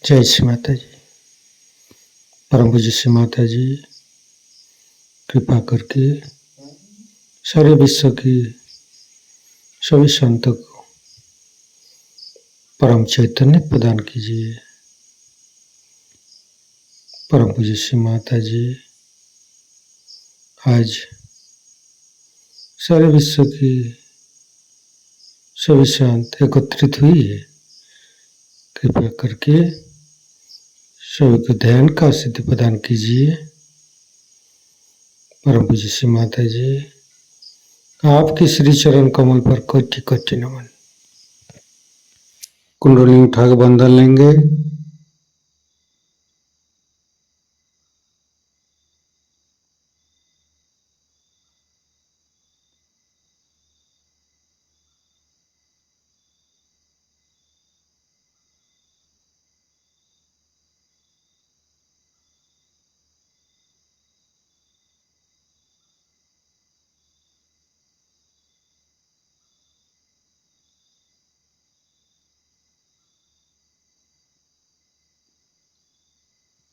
जय श्री माता जी। परम पूज्य श्री माता जी कृपा करके सारे विश्व की सभी संतों को परम चैतन्य प्रदान कीजिए। परम पूज्य श्री माता जी आज सारे विश्व की सभी संत एकत्रित हुई है। कृपा करके सभी को ध्यान का सिद्धि प्रदान कीजिए। परम पूज्य श्री माता जी आपके श्री चरण कमल पर कोटि कोटि नमन। कुंडली उठा के बंधन लेंगे।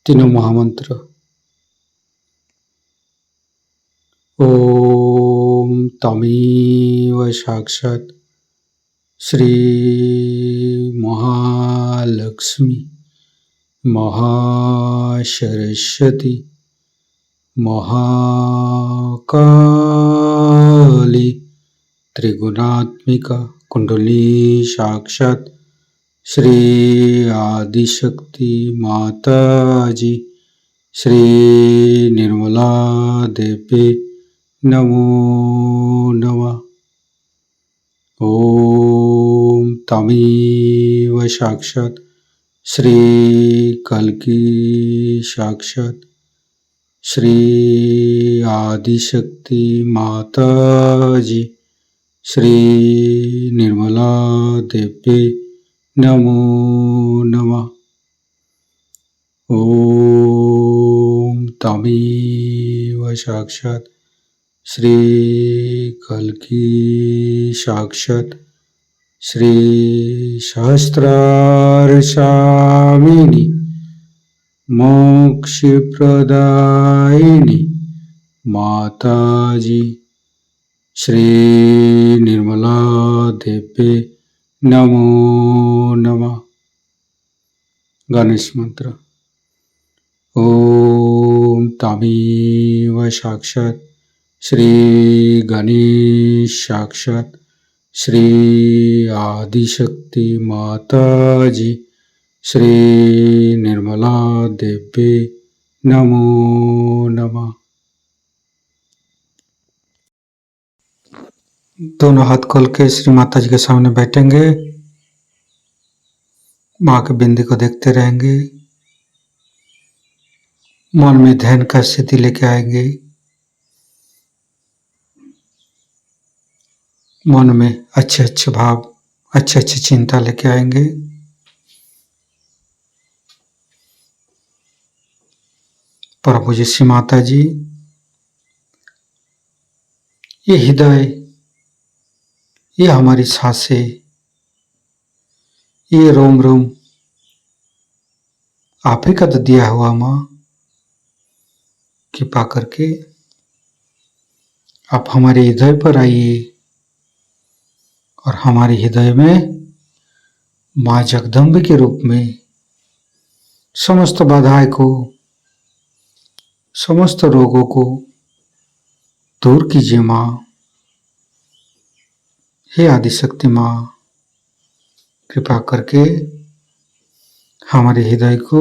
तीनों महामंत्र। ओम तमेव साक्षात् श्री महालक्ष्मी महासरस्वती महाकाली त्रिगुणात्मिका कुंडली साक्षात् श्री आदिशक्ति माता जी श्री निर्मला देवी नमो नमः। ओम तमेव साक्षात् श्री कल्की साक्षात् श्री आदिशक्ति माता जी श्री निर्मला देवी नमो नमः। ओम तमेव साक्षात् श्री कल्की साक्षात् श्री सहस्रार स्वामिनी मोक्ष प्रदायिनी माता जी श्री निर्मला देवी नमो नमः। गणेश मंत्र। ओम तमेव साक्षात् श्री गणेश साक्षात् श्री आदिशक्ति माता जी श्री निर्मला देवी नमो नमः। दोनों हाथ खोल के श्री माता जी के सामने बैठेंगे। माँ के बिंदी को देखते रहेंगे। मन में ध्यान का स्थिति लेके आएंगे। मन में अच्छे अच्छे भाव अच्छे अच्छे चिंता लेके आएंगे। परम पूज्य श्री माता जी ये हृदय ये हमारी सांसें ये रोम रोम आप ही का तो दिया हुआ माँ। कृपा करके आप हमारे हृदय पर आइए और हमारे हृदय में माँ जगदम्बे के रूप में समस्त बाधाएं को समस्त रोगों को दूर कीजिए माँ। हे आदिशक्ति माँ कृपा करके हमारे हृदय को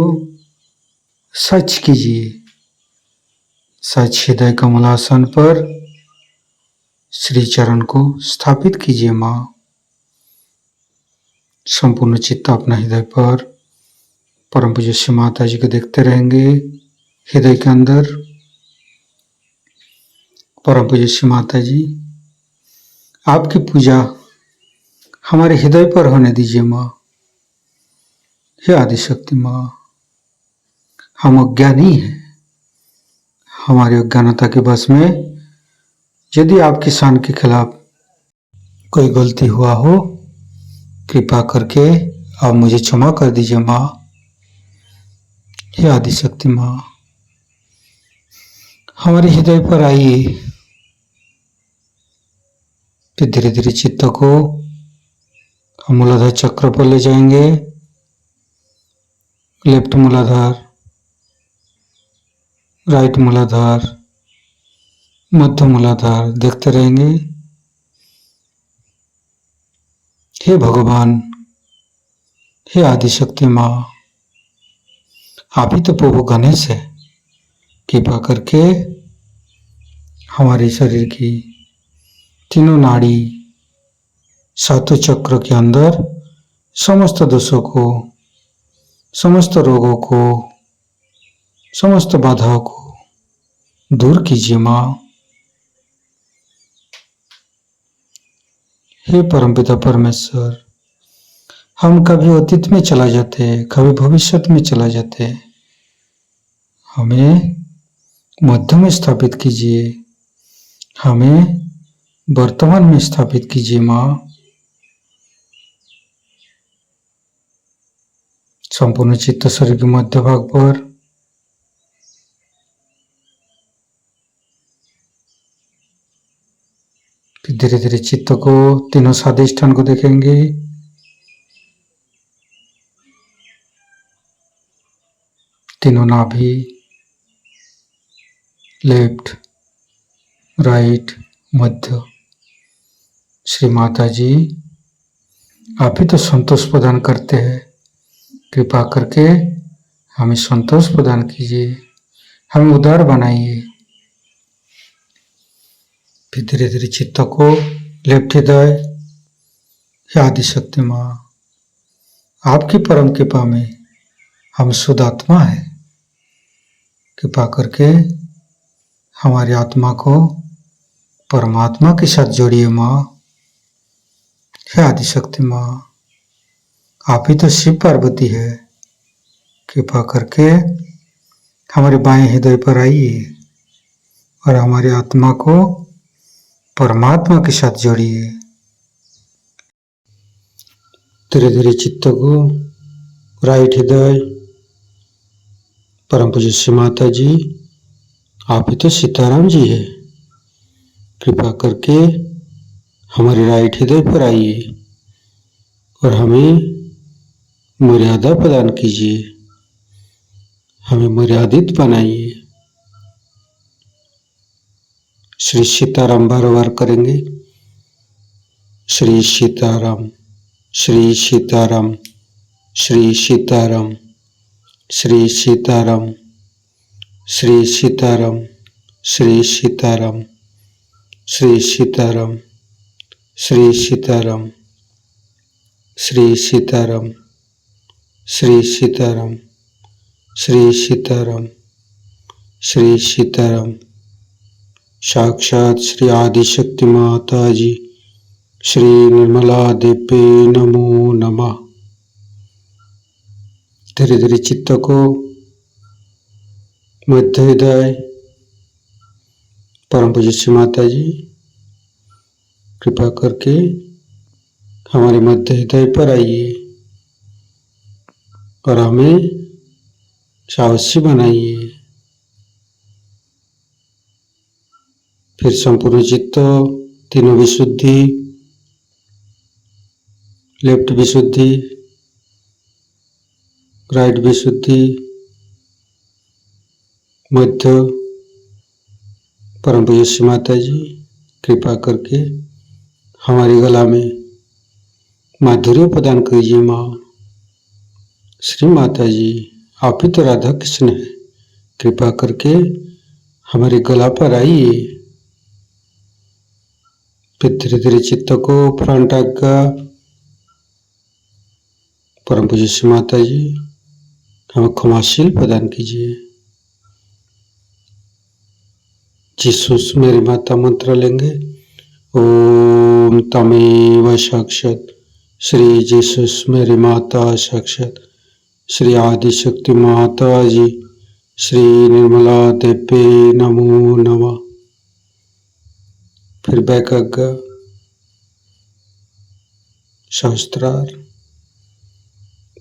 सच कीजिए। सच हृदय कमलासन पर श्री चरण को स्थापित कीजिए माँ। संपूर्ण चित्त अपना हृदय पर परम पूज्य श्री माता जी को देखते रहेंगे। हृदय के अंदर परम पूज्य श्री माता जी आपकी पूजा हमारे हृदय पर होने दीजिए माँ। हे आदिशक्ति माँ हम अज्ञानी हैं। हमारी अज्ञानता के बस में यदि आपकी शान के खिलाफ कोई गलती हुआ हो कृपा करके आप मुझे क्षमा कर दीजिए माँ। हे आदिशक्ति माँ, हमारे हृदय पर आइए। फिर धीरे धीरे चित्त को हम मूलाधार चक्र पर ले जाएंगे। लेफ्ट मूलाधार, राइट मूलाधार, मध्य मूलाधार देखते रहेंगे। हे भगवान, हे आदिशक्ति माँ, आप ही तो प्रभु गणेश है। कृपा करके हमारे शरीर की तीनों नाड़ी, सातों चक्र के अंदर समस्त दोषों को, समस्त रोगों को, समस्त बाधाओं को दूर कीजिए माँ। हे परमपिता परमेश्वर, हम कभी अतीत में चला जाते, कभी भविष्य में चला जाते, हमें मध्य में स्थापित कीजिए, हमें वर्तमान में स्थापित कीजिए माँ। संपूर्ण चित्त शरीर के मध्य भाग पर फिर धीरे धीरे चित्त को तीनों स्वादिष्ठान को देखेंगे। तीनों नाभि, लेफ्ट, राइट, मध्य। श्री माता जी, आप ही तो संतोष प्रदान करते हैं। कृपा करके हमें संतोष प्रदान कीजिए, हमें उदार बनाइए। फिर धीरे धीरे चित्त को लेफ्ट हृदय, आदिशक्ति माँ, आपकी परम कृपा में हम शुद्ध आत्मा है। कृपा करके हमारी आत्मा को परमात्मा के साथ जोड़िए माँ। हे आदिशक्ति माँ, आप ही तो शिव पार्वती है। कृपा करके हमारे बाएं हृदय पर आइए और हमारी आत्मा को परमात्मा के साथ जोड़िए। धीरे धीरे चित्त को राइट हृदय, परम पूज्य श्री माता जी, आप ही तो सीताराम जी है। कृपा करके हमारे राइट हृदय पर आइए और हमें मर्यादा प्रदान कीजिए, हमें मर्यादित बनाइए। श्री सीताराम बार बार करेंगे। श्री सीताराम, श्री सीताराम, श्री सीताराम, श्री सीताराम, श्री सीताराम, श्री सीताराम, श्री सीताराम, श्री सीताराम, श्री सीताराम, श्री सीताराम, श्री सीताराम, श्री सीताराम। साक्षात श्री आदिशक्ति माता जी, श्री निर्मला देवी नमो नमः। धीरे धीरे चित्त को मध्य हृदय, परम पूज्य श्री माता जी, कृपा करके हमारे मध्य हृदय पर आइए और हमें साहसी बनाइए। फिर संपूर्ण चित्त, तीनों विशुद्धि, लेफ्ट विशुद्धि, राइट विशुद्धि, मध्य, परम पूज्य श्री माता जी, कृपा करके हमारी गला में माधुर्य प्रदान कीजिए माँ। श्री माता जी, आप ही तो राधा कृष्ण है। कृपा करके हमारे गला पर आइए। फिर धीरे धीरे चित्त को फ्रंट आज्ञा, परम पूज्य श्री माता जी, हमें क्षमाशील प्रदान कीजिए। जीसस मेरी माता मंत्र लेंगे। ओम तमेव साक्षात श्री जीसस मेरी माता साक्षात श्री आदिशक्ति माता जी, श्री निर्मला देवी नमो नमः। फिर बैक आज्ञा, सहस्त्रार,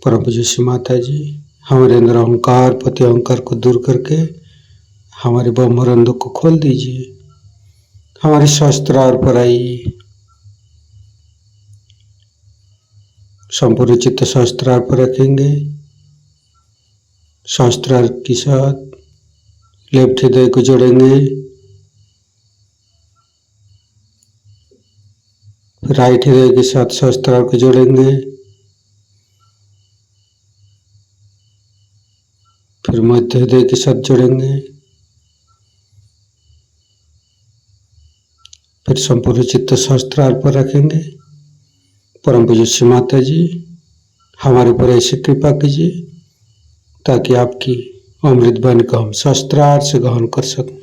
परम पूज्य श्री माता जी, हमारे अंदर अहंकार पति अहंकार को दूर करके हमारे ब्रह्मरंध्र को खोल दीजिए। हमारे शास्त्रार पर आइए, संपूर्ण चित्त शास्त्रार पर रखेंगे। शास्त्रार के साथ लेफ्ट हृदय को जोड़ेंगे, राइट हृदय के साथ शास्त्रार को जोड़ेंगे, फिर मध्य हृदय के साथ जोड़ेंगे, फिर संपूर्ण चित्त शास्त्रार पर रखेंगे। परम पूज्य श्री माता जी हमारे ऊपर ऐसी कृपा कीजिए ताकि आपकी अमृत वाणी को हम शास्त्रार से ग्रहण कर सकें।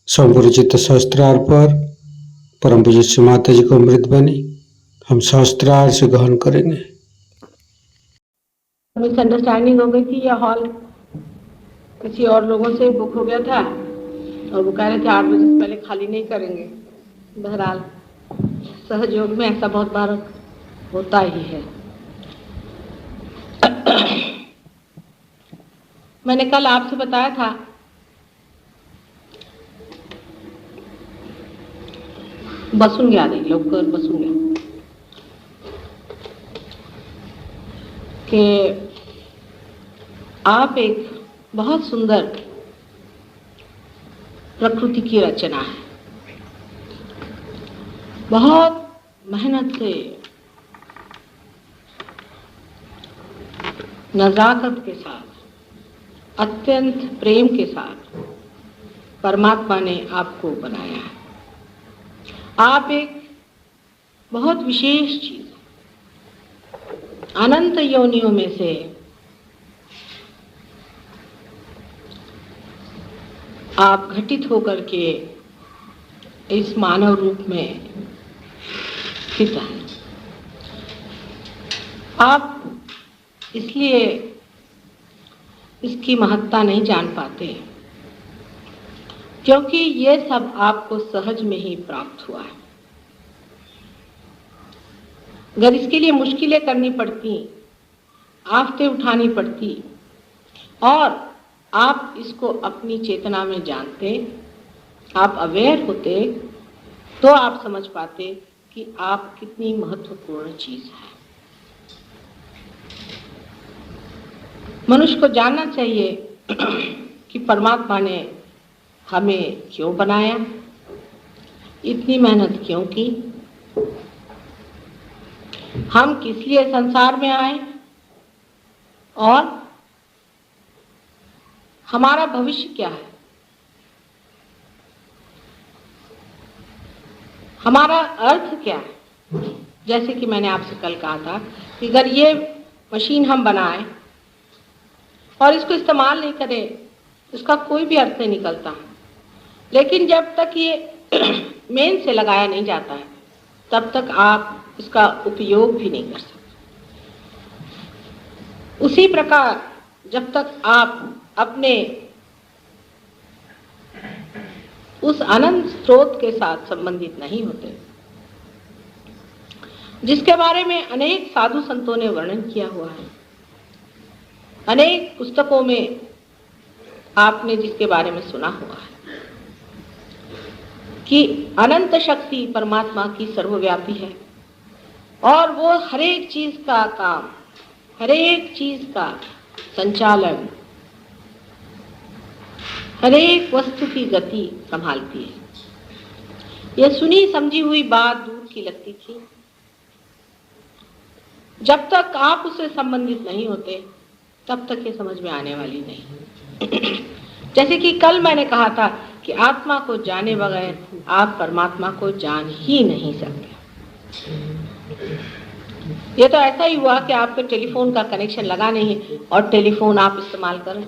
संपूर्ण चित्त शास्त्रार पर परम पूज्य श्री माता जी को अमृत वाणी हम शास्त्रार से ग्रहण करेंगे। मिसअंडरस्टैंडिंग हो गई थी। यह हॉल किसी और लोगों से बुक हो गया था और वो कह रहे थे 8 बजे से पहले खाली नहीं करेंगे। बहरहाल सहयोग में ऐसा बहुत बार होता ही है। मैंने कल आपसे बताया था बसून घ्या रे लवकर बसून घ्या कि आप एक बहुत सुंदर प्रकृति की रचना है। बहुत मेहनत से, नजाकत के साथ, अत्यंत प्रेम के साथ परमात्मा ने आपको बनाया है। आप एक बहुत विशेष चीज, अनंत योनियों में से आप घटित होकर के इस मानव रूप में स्थित हैं। आप इसलिए इसकी महत्ता नहीं जान पाते क्योंकि ये सब आपको सहज में ही प्राप्त हुआ है। अगर इसके लिए मुश्किलें करनी पड़ती, आफतें उठानी पड़ती और आप इसको अपनी चेतना में जानते, आप अवेयर होते, तो आप समझ पाते कि आप कितनी महत्वपूर्ण चीज है। मनुष्य को जानना चाहिए कि परमात्मा ने हमें क्यों बनाया, इतनी मेहनत क्यों की, हम किस लिए संसार में आए और हमारा भविष्य क्या है, हमारा अर्थ क्या है। जैसे कि मैंने आपसे कल कहा था कि अगर ये मशीन हम बनाएं और इसको इस्तेमाल नहीं करें, इसका कोई भी अर्थ नहीं निकलता। लेकिन जब तक ये मेन से लगाया नहीं जाता है, तब तक आप इसका उपयोग भी नहीं कर सकते। उसी प्रकार जब तक आप अपने उस अनंत स्रोत के साथ संबंधित नहीं होते, जिसके बारे में अनेक साधु संतों ने वर्णन किया हुआ है, अनेक पुस्तकों में आपने जिसके बारे में सुना हुआ है कि अनंत शक्ति परमात्मा की सर्वव्यापी है और वो हर एक चीज का काम, हर एक चीज का संचालन, हर एक वस्तु की गति संभालती है। यह सुनी समझी हुई बात दूर की लगती थी। जब तक आप उससे संबंधित नहीं होते, तब तक ये समझ में आने वाली नहीं। जैसे कि कल मैंने कहा था कि आत्मा को जाने बगैर आप परमात्मा को जान ही नहीं सकते। ये तो ऐसा ही हुआ कि आपके टेलीफोन का कनेक्शन लगा नहीं है और टेलीफोन आप इस्तेमाल करें।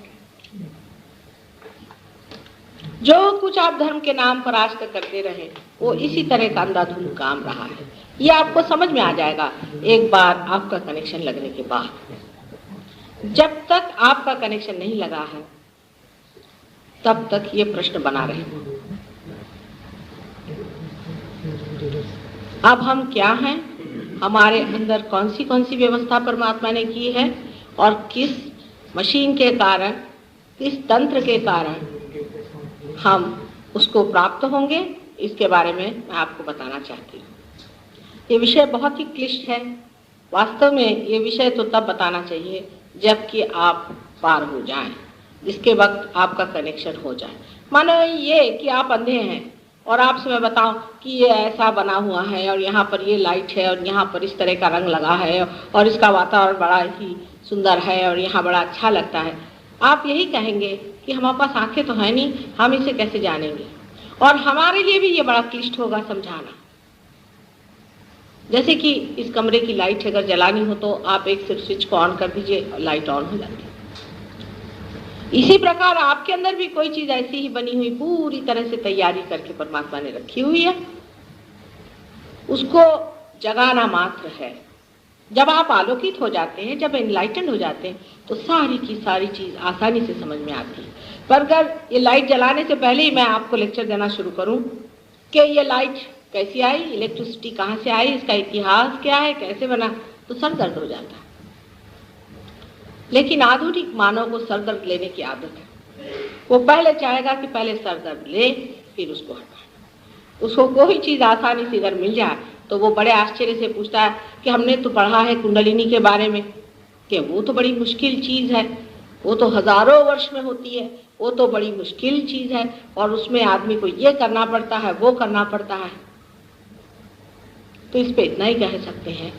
जो कुछ आप धर्म के नाम पर आज तक करते रहे, वो इसी तरह का अंधाधुंध काम रहा है। ये आपको समझ में आ जाएगा एक बार आपका कनेक्शन लगने के बाद। जब तक आपका कनेक्शन नहीं लगा है, तब तक ये प्रश्न बना रहेगा। अब हम क्या हैं, हमारे अंदर कौन सी व्यवस्था परमात्मा ने की है और किस मशीन के कारण, किस तंत्र के कारण हम उसको प्राप्त होंगे, इसके बारे में मैं आपको बताना चाहती हूँ। ये विषय बहुत ही क्लिष्ट है। वास्तव में ये विषय तो तब बताना चाहिए जबकि आप पार हो जाएं, जिसके वक्त आपका कनेक्शन हो जाए। मानो ये कि आप अंधे हैं और आपसे मैं बताऊं कि ये ऐसा बना हुआ है और यहाँ पर ये लाइट है और यहाँ पर इस तरह का रंग लगा है और इसका वातावरण बड़ा ही सुंदर है और यहाँ बड़ा अच्छा लगता है। आप यही कहेंगे कि हमारे पास आंखें तो है नहीं, हम इसे कैसे जानेंगे। और हमारे लिए भी ये बड़ा क्लिष्ट होगा समझाना। जैसे कि इस कमरे की लाइट अगर जलानी हो तो आप एक सिर्फ स्विच को ऑन कर दीजिए, लाइट ऑन हो जाती है। इसी प्रकार आपके अंदर भी कोई चीज ऐसी ही बनी हुई, पूरी तरह से तैयारी करके परमात्मा ने रखी हुई है, उसको जगाना मात्र है। जब आप आलोकित हो जाते हैं, जब एनलाइटेंड हो जाते हैं, तो सारी की सारी चीज आसानी से समझ में आती है। पर अगर ये लाइट जलाने से पहले ही मैं आपको लेक्चर देना शुरू करूं कि ये लाइट कैसी आई, इलेक्ट्रिसिटी कहाँ से आई, इसका इतिहास क्या है, कैसे बना, तो सर दर्द हो जाता है। लेकिन आधुनिक मानव को सर दर्द लेने की आदत है। वो पहले चाहेगा कि पहले सर दर्द ले, फिर उसको हटाए। उसको कोई चीज आसानी से अगर मिल जाए तो वो बड़े आश्चर्य से पूछता है कि हमने तो पढ़ा है कुंडलिनी के बारे में कि वो तो बड़ी मुश्किल चीज है, वो तो हजारों वर्ष में होती है, वो तो बड़ी मुश्किल चीज है और उसमें आदमी को ये करना पड़ता है, वो करना पड़ता है। तो इस पे इतना ही कह सकते हैं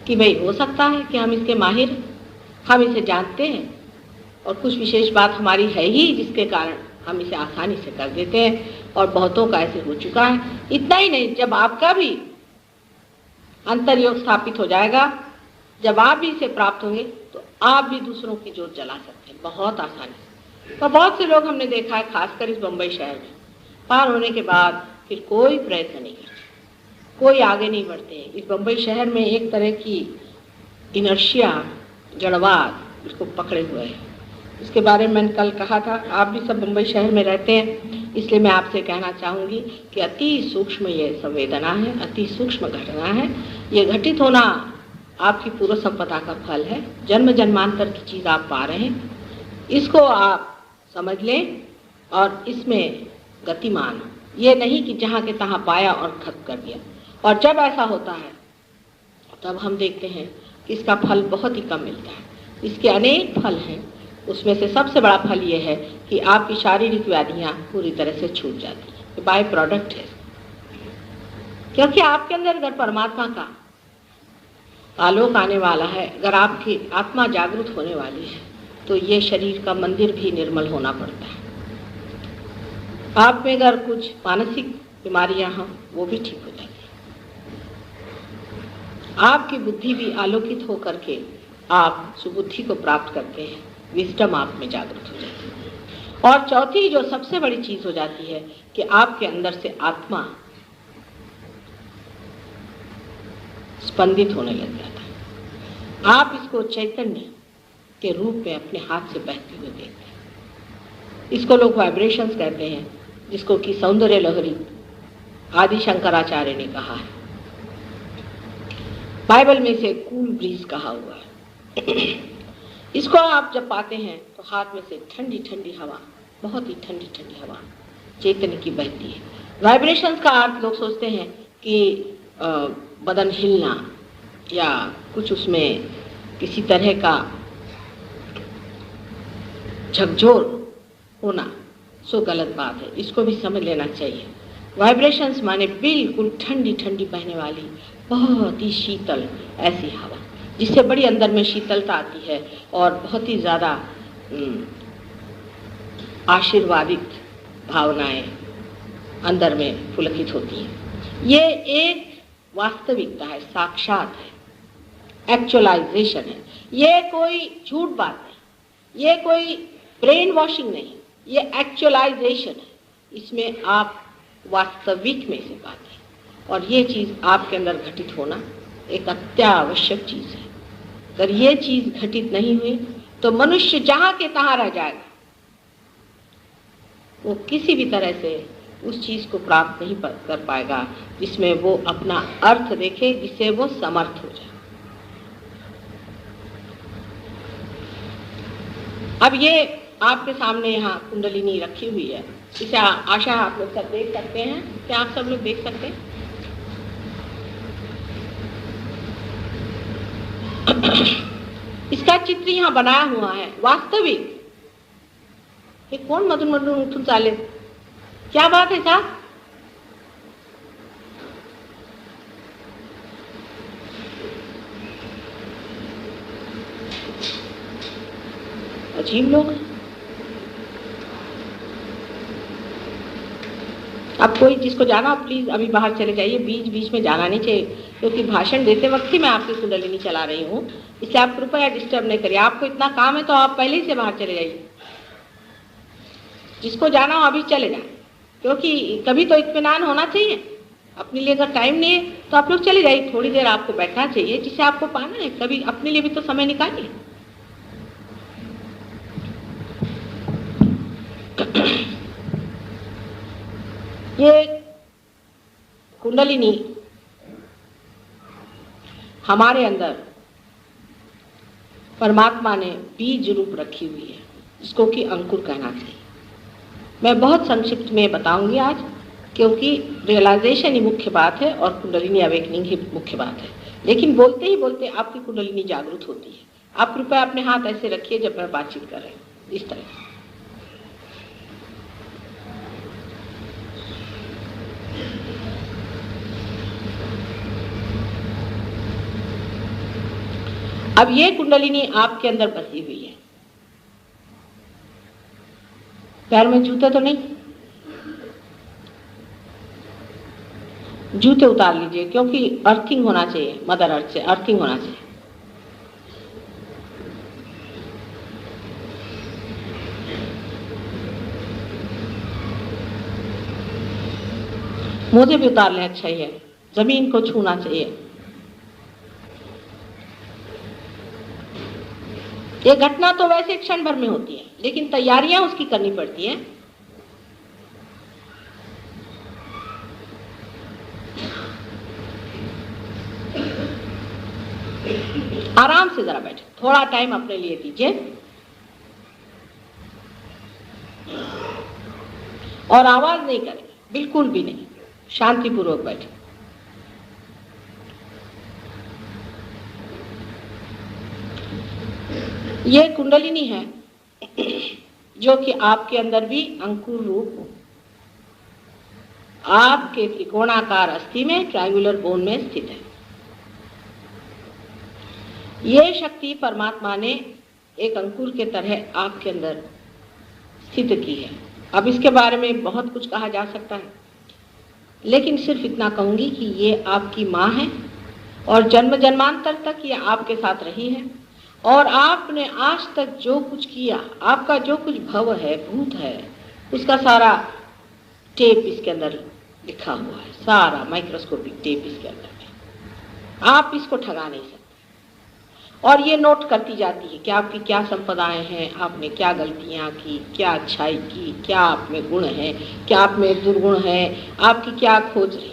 कि भाई हो सकता है कि हम इसके माहिर, हम इसे जानते हैं और कुछ विशेष बात हमारी है ही जिसके कारण हम इसे आसानी से कर देते हैं, और बहुतों का ऐसे हो चुका है। इतना ही नहीं, जब आपका भी अंतर्योग स्थापित हो जाएगा, जब आप भी इसे प्राप्त होंगे, तो आप भी दूसरों की जोत जला सकते हैं बहुत आसानी से। तो बहुत से लोग हमने देखा है, खासकर इस बम्बई शहर में, पार होने के बाद फिर कोई प्रयत्न नहीं करते, कोई आगे नहीं बढ़ते। इस बम्बई शहर में एक तरह की इनर्शिया, जड़वाद इसको पकड़े हुए है। इसके बारे में मैंने कल कहा था, आप भी सब बम्बई शहर में रहते हैं, इसलिए मैं आपसे कहना चाहूँगी कि अति सूक्ष्म ये संवेदना है, अति सूक्ष्म घटना है। ये घटित होना आपकी पूर्व संपदा का फल है, जन्म जन्मांतर की चीज़ आप पा रहे हैं। इसको आप समझ लें और इसमें गतिमान, ये नहीं कि जहाँ के तहाँ पाया और खत्म कर दिया। और जब ऐसा होता है तब हम देखते हैं कि इसका फल बहुत ही कम मिलता है। इसके अनेक फल हैं, उसमें से सबसे बड़ा फल ये है कि आपकी शारीरिक व्याधियाँ पूरी तरह से छूट जाती हैं। बाय प्रोडक्ट है, क्योंकि आपके अंदर अगर परमात्मा का आलोक आने वाला है, अगर आपकी आत्मा जागृत होने वाली है, तो ये शरीर का मंदिर भी निर्मल होना पड़ता है। आप में अगर कुछ मानसिक बीमारियां हों, वो भी ठीक हो जाती है। आपकी बुद्धि भी आलोकित होकर के आप सुबुद्धि को प्राप्त करते हैं, विजडम आप में जागृत हो जाती है। और चौथी जो सबसे बड़ी चीज हो जाती है कि आपके अंदर से आत्मा स्पंदित होने लग जाता है। आप इसको चैतन्य के रूप में अपने हाथ से बहते हुए देखते हैं। इसको लोग वाइब्रेशंस कहते हैं, जिसको कि सौंदर्य लहरी आदि शंकराचार्य ने कहा है। बाइबल में इसे कूल ब्रीज कहा हुआ है। इसको आप जब पाते हैं तो हाथ में से ठंडी ठंडी हवा, बहुत ही ठंडी ठंडी हवा चैतन्य की बहती है। वाइब्रेशंस का अर्थ लोग सोचते हैं कि बदन हिलना या कुछ उसमें किसी तरह का झकझोर होना, सो गलत बात है। इसको भी समझ लेना चाहिए। वाइब्रेशंस माने बिल्कुल ठंडी ठंडी बहने वाली, बहुत ही शीतल ऐसी हवा, जिससे बड़ी अंदर में शीतलता आती है और बहुत ही ज़्यादा आशीर्वादित भावनाएं अंदर में पुलकित होती हैं। ये एक वास्तविकता है, साक्षात है, एक्चुअलाइजेशन है। ये कोई झूठ बात नहीं, ये कोई ब्रेन वॉशिंग नहीं, ये एक्चुअलाइजेशन है। इसमें आप वास्तविक में से पाते हैं, और ये चीज़ आपके अंदर घटित होना एक अत्यावश्यक चीज़ है। अगर ये चीज़ घटित नहीं हुई तो मनुष्य जहाँ के तहाँ रह जाएगा, वो किसी भी तरह से उस चीज़ को प्राप्त नहीं कर पाएगा जिसमें वो अपना अर्थ देखे, जिससे वो समर्थ हो जाए। अब ये आपके सामने यहाँ कुंडलिनी रखी हुई है, इसे आशा आप लोग सब देख सकते हैं। क्या आप सब लोग देख सकते हैं? इसका चित्र यहाँ बनाया हुआ है वास्तविक। ये कौन मधुर मधुर उठून चाले, क्या बात है साहब? अजीब लोग। अब कोई जिसको जाना प्लीज अभी बाहर चले जाइए, बीच बीच में जाना नहीं चाहिए, क्योंकि भाषण देते वक्त ही मैं आपकी कुंडलिनी चला रही हूँ, इसलिए आप कृपया डिस्टर्ब नहीं करिए। आपको इतना काम है तो आप पहले ही से बाहर चले जाइए। जिसको जाना हो अभी चले जाए, क्योंकि कभी तो इत्मीनान होना चाहिए। अपने लिए अगर टाइम नहीं है तो आप लोग चले जाइए, थोड़ी देर आपको बैठना चाहिए, जिसे आपको पाना है। कभी अपने लिए भी तो समय निकालिए। ये कुंडलिनी हमारे अंदर परमात्मा ने बीज रूप रखी हुई है, जिसको कि अंकुर कहना चाहिए। मैं बहुत संक्षिप्त में बताऊंगी आज, क्योंकि रियलाइजेशन ही मुख्य बात है और कुंडलिनी अवेकनिंग ही मुख्य बात है। लेकिन बोलते ही बोलते आपकी कुंडलिनी जागृत होती है। आप कृपया अपने हाथ ऐसे रखिए जब मैं बातचीत कर रही हूँ, इस तरह से। अब ये कुंडलिनी आपके अंदर बसी हुई है। पैर में जूते तो नहीं? जूते उतार लीजिए, क्योंकि अर्थिंग होना चाहिए, मदर अर्थ से अर्थिंग होना चाहिए। मोजे भी उतार लें, अच्छा ही है। जमीन को छूना चाहिए। ये घटना तो वैसे क्षण भर में होती है, लेकिन तैयारियां उसकी करनी पड़ती हैं। आराम से जरा बैठे, थोड़ा टाइम अपने लिए दीजिए और आवाज नहीं करें, बिल्कुल भी नहीं, शांतिपूर्वक बैठे। ये कुंडलिनी है जो कि आपके अंदर भी अंकुर रूप आपके त्रिकोणाकार अस्थि में, ट्रायंगुलर बोन में स्थित है। ये शक्ति परमात्मा ने एक अंकुर के तरह आपके अंदर स्थित की है। अब इसके बारे में बहुत कुछ कहा जा सकता है, लेकिन सिर्फ इतना कहूंगी कि ये आपकी माँ है और जन्म जन्मांतर तक ये आपके साथ रही है। और आपने आज तक जो कुछ किया, आपका जो कुछ भव है, भूत है, उसका सारा टेप इसके अंदर लिखा हुआ है, सारा माइक्रोस्कोपिक टेप इसके अंदर है। आप इसको ठगा नहीं सकते। और ये नोट करती जाती है कि आपकी क्या संपदाएं हैं, आपने क्या गलतियां की, क्या अच्छाई की, क्या आप में गुण है, क्या आप में दुर्गुण है, आपकी क्या खोज रही।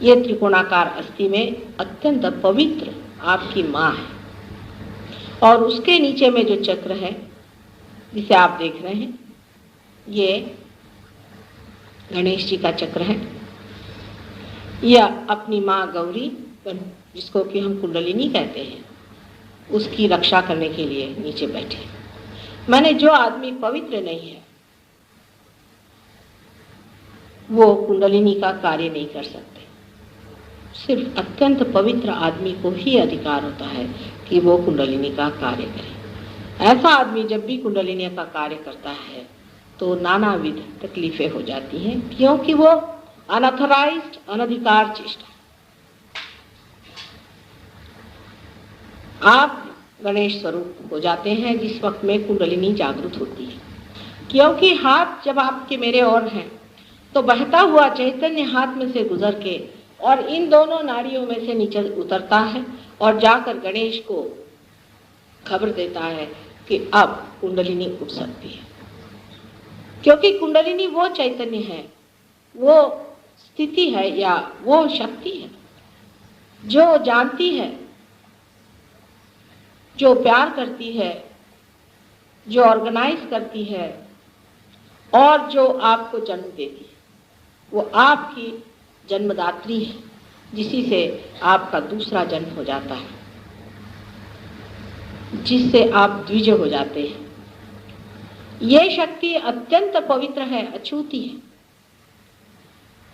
ये त्रिकोणाकार अस्थि में अत्यंत पवित्र आपकी माँ है। और उसके नीचे में जो चक्र है जिसे आप देख रहे हैं, ये गणेश जी का चक्र है। यह अपनी माँ गौरी, जिसको कि हम कुंडलिनी कहते हैं, उसकी रक्षा करने के लिए नीचे बैठे। माने जो आदमी पवित्र नहीं है वो कुंडलिनी का कार्य नहीं कर सकते। सिर्फ अत्यंत पवित्र आदमी को ही अधिकार होता है कि वो कुंडलिनी का कार्य करे। ऐसा आदमी जब भी कुंडलिनी का कार्य करता है तो नानाविध तकलीफें हो जाती हैं, क्योंकि वो अनऑथराइज्ड, अनधिकार चेष्टा। आप गणेश स्वरूप हो जाते हैं जिस वक्त में कुंडलिनी जागृत होती है, क्योंकि हाथ जब आपके मेरे और हैं तो बहता हुआ चैतन्य हाथ में से गुजर के और इन दोनों नाड़ियों में से नीचे उतरता है और जाकर गणेश को खबर देता है कि अब कुंडलिनी उठ सकती है। क्योंकि कुंडलिनी वो चैतन्य है, वो स्थिति है या वो शक्ति है जो जानती है जो प्यार करती है, जो ऑर्गेनाइज करती है और जो आपको जन्म देती है, वो आपकी जन्मदात्री है, जिसी से आपका दूसरा जन्म हो जाता है, जिससे आप द्विज हो जाते हैं। ये शक्ति अत्यंत पवित्र है, अछूती है,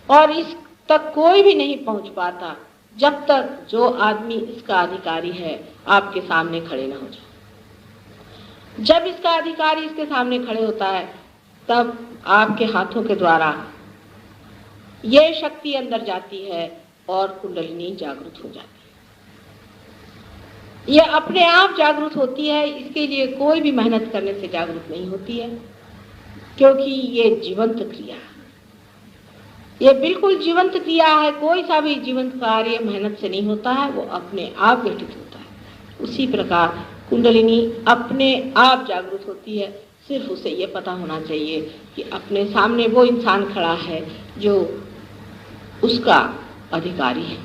और इस तक कोई भी नहीं पहुंच पाता जब तक जो आदमी इसका अधिकारी है आपके सामने खड़े ना हो जाए। जब इसका अधिकारी इसके सामने खड़े होता है तब आपके हाथों के द्वारा ये शक्ति अंदर जाती है और कुंडलिनी जागृत हो जाती है। ये अपने आप जागृत होती है, इसके लिए कोई भी मेहनत करने से जागृत नहीं होती है, क्योंकि ये जीवंत क्रिया है, ये बिल्कुल जीवंत क्रिया है। कोई सा भी जीवंत कार्य मेहनत से नहीं होता है, वो अपने आप घटित होता है। उसी प्रकार कुंडलिनी अपने आप जागृत होती है। सिर्फ उसे ये पता होना चाहिए कि अपने सामने वो इंसान खड़ा है जो उसका अधिकारी है।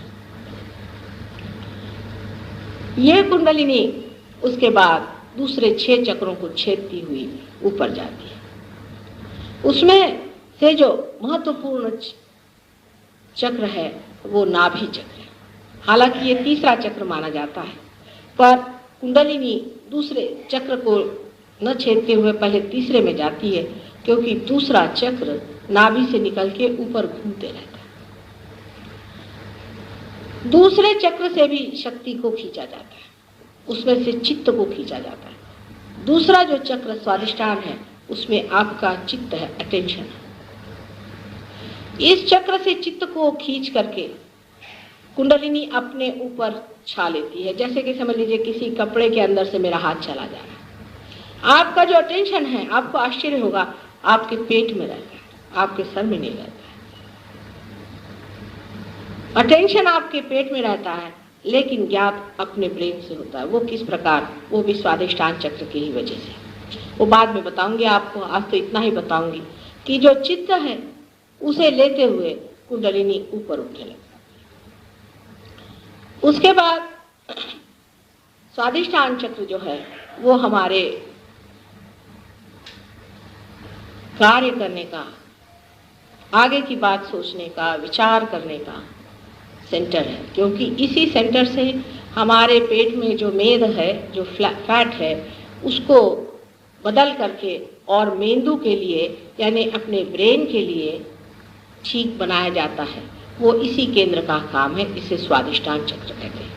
ये कुंडलिनी उसके बाद दूसरे 6 चक्रों को छेदती हुई ऊपर जाती है। उसमें से जो महत्वपूर्ण चक्र है वो नाभि चक्र है। हालांकि ये तीसरा चक्र माना जाता है, पर कुंडलिनी दूसरे चक्र को न छेदते हुए पहले तीसरे में जाती है, क्योंकि दूसरा चक्र नाभि से निकल के ऊपर घूमते रहता है। दूसरे चक्र से भी शक्ति को खींचा जाता है, उसमें से चित्त को खींचा जाता है। दूसरा जो चक्र स्वादिष्टान है उसमें आपका चित्त है, अटेंशन है। इस चक्र से चित्त को खींच करके कुंडलिनी अपने ऊपर छा लेती है। जैसे कि समझ लीजिए किसी कपड़े के अंदर से मेरा हाथ चला जा रहा है, आपका जो अटेंशन है, आपको आश्चर्य होगा, आपके पेट में रहता है, आपके सर में नहीं रहता है। अटेंशन आपके पेट में रहता है, लेकिन ज्ञात अपने ब्रेन से होता है। वो किस प्रकार? वो भी स्वादिष्टान चक्र की ही वजह से। वो बाद में बताऊंगी आपको, आज तो इतना ही बताऊंगी कि जो चित्त है उसे लेते हुए कुंडलिनी ऊपर उठने लगती है। उसके बाद स्वादिष्टान चक्र जो है वो हमारे कार्य करने का, आगे की बात सोचने का, विचार करने का सेंटर है, क्योंकि इसी सेंटर से हमारे पेट में जो मेद है, जो फैट है, उसको बदल करके और मेंदु के लिए यानी अपने ब्रेन के लिए ठीक बनाया जाता है। वो इसी केंद्र का काम है, इसे स्वादिष्टान चक्र कहते हैं।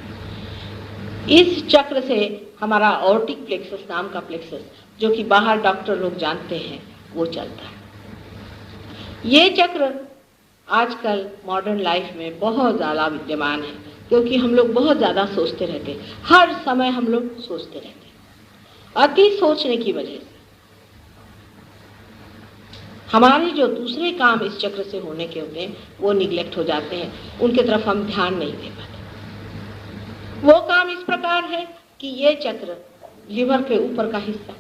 इस चक्र से हमारा ऑर्टिक प्लेक्सस नाम का प्लेक्सस, जो कि बाहर डॉक्टर लोग जानते हैं, वो चलता है। ये चक्र आजकल मॉडर्न लाइफ में बहुत ज़्यादा विद्यमान है, क्योंकि हम लोग बहुत ज़्यादा सोचते रहते हैं, हर समय हम लोग सोचते रहते हैं। अति सोचने की वजह से हमारे जो दूसरे काम इस चक्र से होने के होते हैं वो निगलेक्ट हो जाते हैं, उनके तरफ हम ध्यान नहीं दे पाते। वो काम इस प्रकार है कि ये चक्र लिवर के ऊपर का हिस्सा,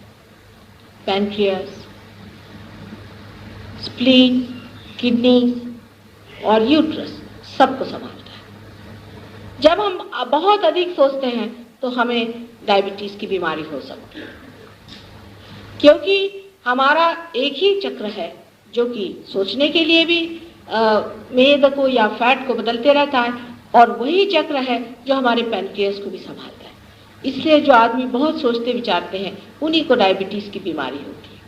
पैनक्रियास, स्प्लीन, किडनी और यूट्रस सबको संभालता है। जब हम बहुत अधिक सोचते हैं तो हमें डायबिटीज की बीमारी हो सकती है, क्योंकि हमारा एक ही चक्र है जो कि सोचने के लिए भी मेद को या फैट को बदलते रहता है, और वही चक्र है जो हमारे पैनक्रियास को भी संभालता है। इसलिए जो आदमी बहुत सोचते विचारते हैं उन्हीं को डायबिटीज की बीमारी होती है।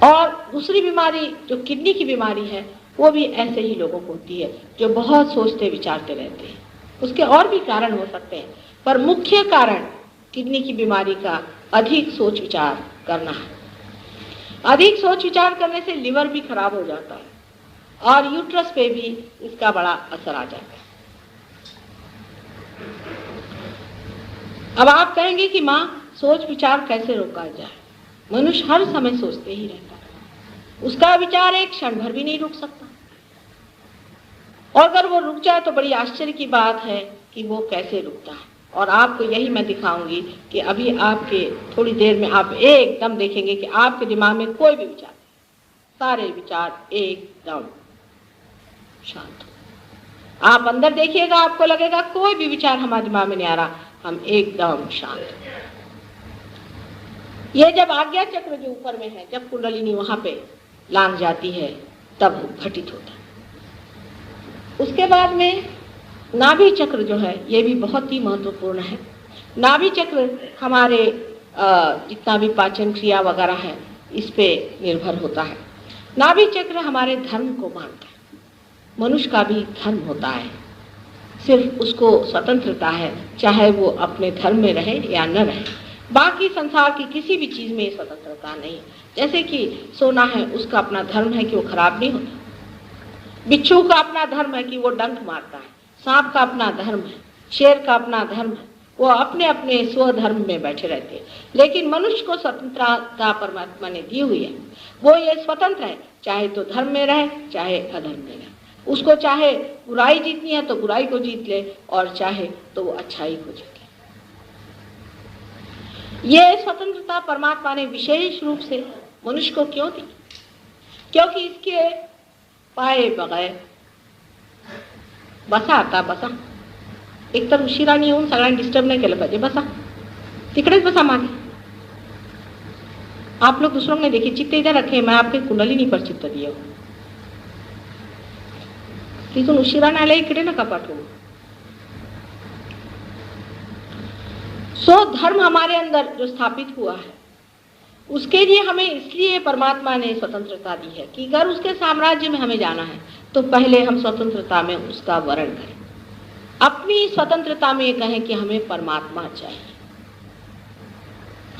और दूसरी बीमारी जो किडनी की बीमारी है वो भी ऐसे ही लोगों को होती है जो बहुत सोचते विचारते रहते हैं। उसके और भी कारण हो सकते हैं, पर मुख्य कारण किडनी की बीमारी का अधिक सोच विचार करना है। अधिक सोच विचार करने से लिवर भी खराब हो जाता है और यूट्रस पे भी इसका बड़ा असर आ जाता है। अब आप कहेंगे कि माँ, सोच विचार कैसे रोका जाए? मनुष्य हर समय सोचते ही रहता है, उसका विचार एक क्षण भर भी नहीं रुक सकता, और अगर वो रुक जाए तो बड़ी आश्चर्य की बात है कि वो कैसे रुकता है। और आपको यही मैं दिखाऊंगी कि अभी आपके थोड़ी देर में आप एकदम देखेंगे कि आपके दिमाग में कोई भी विचार, सारे विचार एकदम शांत। आप अंदर देखिएगा, आपको लगेगा कोई भी विचार हमारे दिमाग में नहीं आ रहा। हम एकदम शांत। ये जब आज्ञा चक्र जो ऊपर में है, जब कुंडलिनी वहां पे लांग जाती है तब घटित होता है। उसके बाद में नाभि चक्र जो है ये भी बहुत ही महत्वपूर्ण है। नाभि चक्र हमारे जितना भी पाचन क्रिया वगैरह है इस पे निर्भर होता है। नाभि चक्र हमारे धर्म को मानता है। मनुष्य का भी धर्म होता है, सिर्फ उसको स्वतंत्रता है, चाहे वो अपने धर्म में रहे या न रहे। बाकी संसार की किसी भी चीज में स्वतंत्रता नहीं। जैसे कि सोना है, उसका अपना धर्म है कि वो खराब नहीं होता। बिच्छू का अपना धर्म है कि वो डंक मारता है। सांप का अपना धर्म है, शेर का अपना धर्म है, वो अपने अपने स्वधर्म में बैठे रहते हैं। लेकिन मनुष्य को स्वतंत्रता परमात्मा ने दी हुई है। वो ये स्वतंत्र है, चाहे तो धर्म में रहे चाहे अधर्म में रहे। उसको चाहे बुराई जीतनी है तो बुराई को जीत ले, और चाहे तो वो अच्छाई को जीत ले। ये स्वतंत्रता परमात्मा ने विशेष रूप से मनुष्य को क्यों दी? क्योंकि इसके पाए बगैर बसा आता बसा एकतर उशिराने येऊन सगळ्यांना डिस्टर्ब नाही केलं पाहिजे, बसा तिकडेच बसा मागे। आप लोग दूसरों ने देखिए, चित्त इधर रखे, मैं आपके कुंडलिनी पर चित्त दिया हूं। तिथून उशिराने आले इकडे नका पाठवू। सो धर्म हमारे अंदर जो स्थापित हुआ है उसके लिए हमें इसलिए परमात्मा ने स्वतंत्रता दी है कि अगर उसके साम्राज्य में हमें जाना है तो पहले हम स्वतंत्रता में उसका वर्ण करें। अपनी स्वतंत्रता में ये कहें कि हमें परमात्मा चाहिए।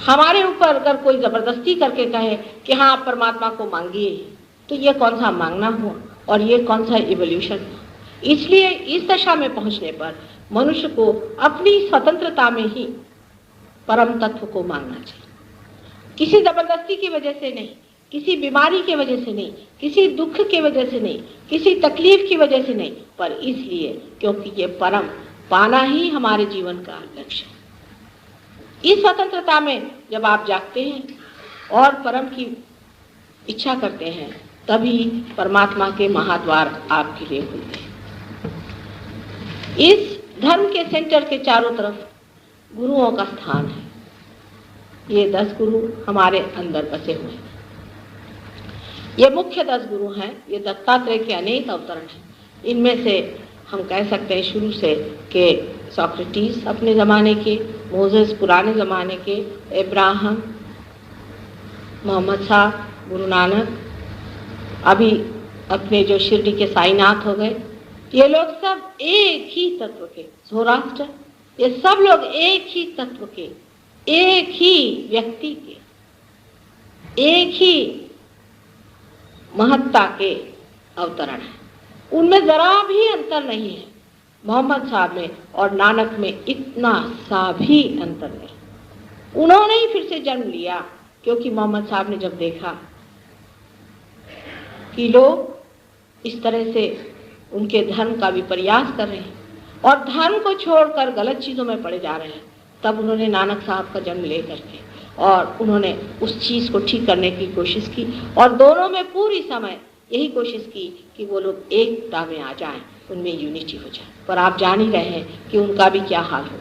हमारे ऊपर अगर कोई जबरदस्ती करके कहे कि हाँ आप परमात्मा को मांगिए, तो ये कौन सा मांगना हुआ और ये कौन सा इवोल्यूशन हुआ। इसलिए इस दशा में पहुंचने पर मनुष्य को अपनी स्वतंत्रता में ही परम तत्व को मांगना चाहिए। किसी जबरदस्ती की वजह से नहीं, किसी बीमारी की वजह से नहीं, किसी दुख की वजह से नहीं, किसी तकलीफ की वजह से नहीं, पर इसलिए क्योंकि ये परम पाना ही हमारे जीवन का लक्ष्य है। इस स्वतंत्रता में जब आप जागते हैं और परम की इच्छा करते हैं, तभी परमात्मा के महाद्वार आपके लिए खुलते हैं। इस धर्म के सेंटर के चारों तरफ गुरुओं का स्थान है। ये 10 गुरु हमारे अंदर बसे हुए हैं। ये मुख्य 10 गुरु हैं। ये दत्तात्रेय के अनेक अवतरण हैं। इनमें से हम कह सकते हैं शुरू से कि सोक्रेटिस अपने ज़माने के, मोसेस पुराने ज़माने के, इब्राहिम, मोहम्मद साहब, गुरु नानक, अभी अपने जो शिरडी के साईनाथ हो गए, ये लोग सब एक ही तत्व के, ज़ोरास्ट्र, ये सब लोग एक ही तत्व के, एक ही व्यक्ति के, एक ही महत्ता के अवतरण है। उनमें जरा भी अंतर नहीं है। मोहम्मद साहब में और नानक में इतना सा भी अंतर नहीं। उन्होंने ही फिर से जन्म लिया, क्योंकि मोहम्मद साहब ने जब देखा कि लोग इस तरह से उनके धर्म का विपर्यास कर रहे हैं और धर्म को छोड़कर गलत चीज़ों में पड़े जा रहे हैं, तब उन्होंने नानक साहब का जन्म ले करके और उन्होंने उस चीज़ को ठीक करने की कोशिश की, और दोनों में पूरी समय यही कोशिश की कि वो लोग एकता में आ जाएं, उनमें यूनिटी हो जाए। पर आप जान ही रहे हैं कि उनका भी क्या हाल हो गया।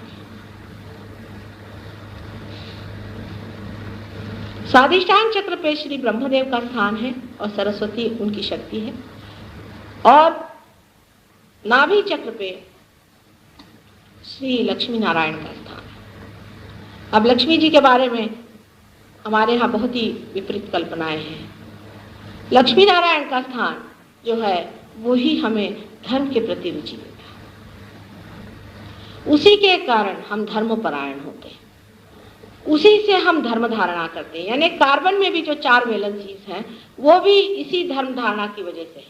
स्वादिष्ठान चक्र पे श्री ब्रह्मदेव का स्थान है और सरस्वती उनकी शक्ति है, और नाभि चक्र पे श्री लक्ष्मी नारायण का स्थान है। अब लक्ष्मी जी के बारे में हमारे यहाँ बहुत ही विपरीत कल्पनाएं हैं। लक्ष्मी नारायण का स्थान जो है वो ही हमें धर्म के प्रति रुचि देता है। उसी के कारण हम धर्मपरायण होते हैं, उसी से हम धर्म धारणा करते हैं। यानी कार्बन में भी जो 4 वैलेंसीज हैं वो भी इसी धर्म धारणा की वजह से है।